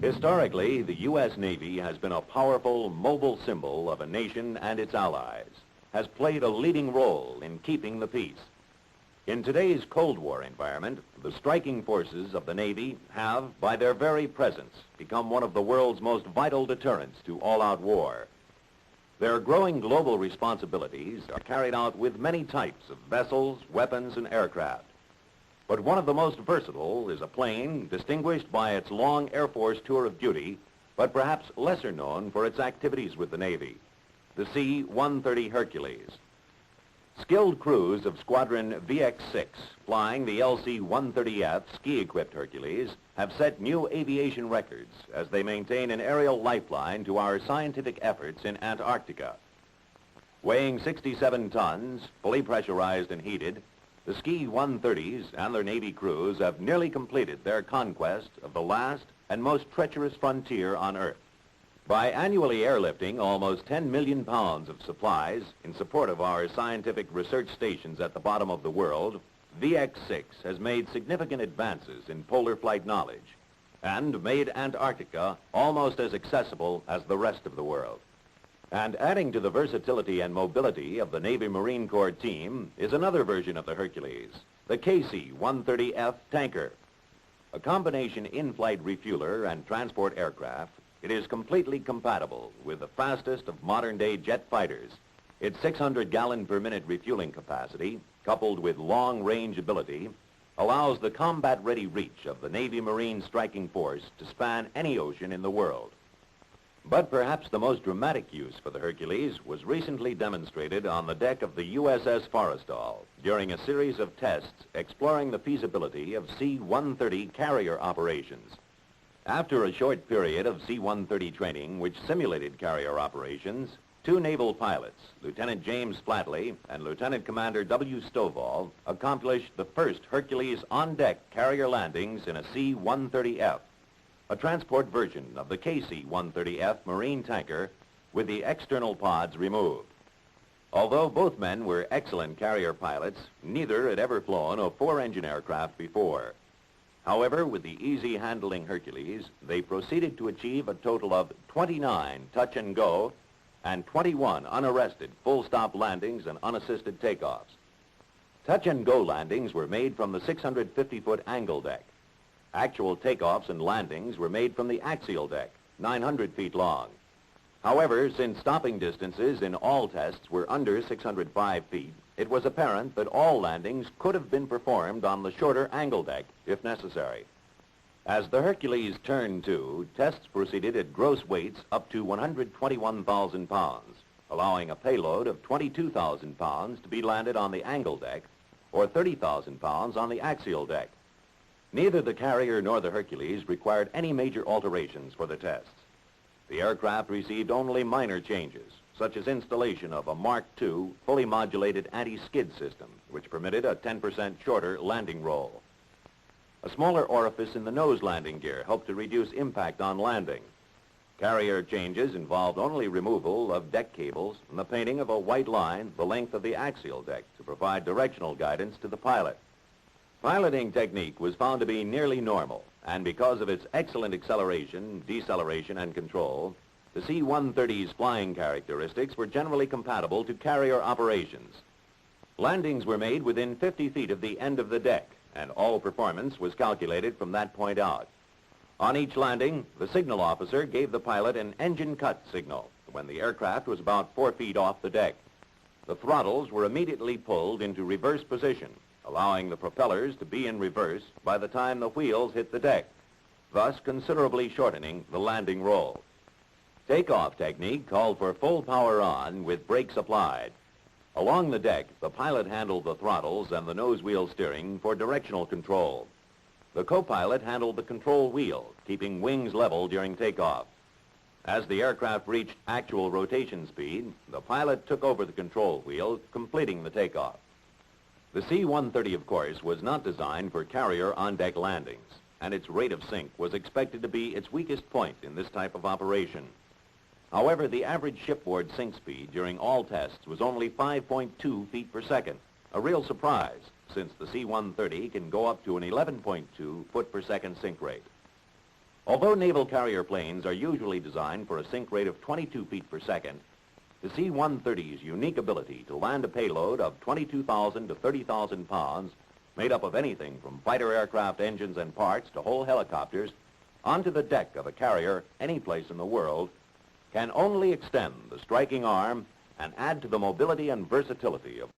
Historically, the U.S. Navy has been a powerful, mobile symbol of a nation and its allies, has played a leading role in keeping the peace. In today's Cold War environment, the striking forces of the Navy have, by their very presence, become one of the world's most vital deterrents to all-out war. Their growing global responsibilities are carried out with many types of vessels, weapons, and aircraft. But one of the most versatile is a plane distinguished by its long Air Force tour of duty, but perhaps lesser known for its activities with the Navy, the C-130 Hercules. Skilled crews of Squadron VX-6 flying the LC-130F ski-equipped Hercules have set new aviation records as they maintain an aerial lifeline to our scientific efforts in Antarctica. Weighing 67 tons, fully pressurized and heated, the ski-130s and their Navy crews have nearly completed their conquest of the last and most treacherous frontier on Earth. By annually airlifting almost 10 million pounds of supplies in support of our scientific research stations at the bottom of the world, VX-6 has made significant advances in polar flight knowledge and made Antarctica almost as accessible as the rest of the world. And adding to the versatility and mobility of the Navy Marine Corps team is another version of the Hercules, the KC-130F tanker. A combination in-flight refueler and transport aircraft, it is completely compatible with the fastest of modern-day jet fighters. Its 600-gallon-per-minute refueling capacity, coupled with long-range ability, allows the combat-ready reach of the Navy Marine striking force to span any ocean in the world. But perhaps the most dramatic use for the Hercules was recently demonstrated on the deck of the USS Forrestal during a series of tests exploring the feasibility of C-130 carrier operations. After a short period of C-130 training which simulated carrier operations, two naval pilots, Lieutenant James Flatley and Lieutenant Commander W. Stovall, accomplished the first Hercules on-deck carrier landings in a C-130F, a transport version of the KC-130F marine tanker with the external pods removed. Although both men were excellent carrier pilots, neither had ever flown a four-engine aircraft before. However, with the easy-handling Hercules, they proceeded to achieve a total of 29 touch-and-go and 21 unarrested full-stop landings and unassisted takeoffs. Touch-and-go landings were made from the 650-foot angle deck. Actual takeoffs and landings were made from the axial deck, 900 feet long. However, since stopping distances in all tests were under 605 feet, it was apparent that all landings could have been performed on the shorter angle deck if necessary. As the Hercules turned to, tests proceeded at gross weights up to 121,000 pounds, allowing a payload of 22,000 pounds to be landed on the angle deck or 30,000 pounds on the axial deck. Neither the carrier nor the Hercules required any major alterations for the tests. The aircraft received only minor changes, such as installation of a Mark II fully modulated anti-skid system, which permitted a 10% shorter landing roll. A smaller orifice in the nose landing gear helped to reduce impact on landing. Carrier changes involved only removal of deck cables and the painting of a white line the length of the axial deck to provide directional guidance to the pilot. Piloting technique was found to be nearly normal, and because of its excellent acceleration, deceleration, and control, the C-130's flying characteristics were generally compatible to carrier operations. Landings were made within 50 feet of the end of the deck, and all performance was calculated from that point out. On each landing, the signal officer gave the pilot an engine cut signal when the aircraft was about 4 feet off the deck. The throttles were immediately pulled into reverse position, allowing the propellers to be in reverse by the time the wheels hit the deck, thus considerably shortening the landing roll. Takeoff technique called for full power on with brakes applied. Along the deck, the pilot handled the throttles and the nose wheel steering for directional control. The co-pilot handled the control wheel, keeping wings level during takeoff. As the aircraft reached actual rotation speed, the pilot took over the control wheel, completing the takeoff. The C-130, of course, was not designed for carrier on-deck landings, and its rate of sink was expected to be its weakest point in this type of operation. However, the average shipboard sink speed during all tests was only 5.2 feet per second, a real surprise, since the C-130 can go up to an 11.2 foot per second sink rate. Although naval carrier planes are usually designed for a sink rate of 22 feet per second, the C-130's unique ability to land a payload of 22,000 to 30,000 pounds, made up of anything from fighter aircraft engines and parts to whole helicopters, onto the deck of a carrier any place in the world, can only extend the striking arm and add to the mobility and versatility of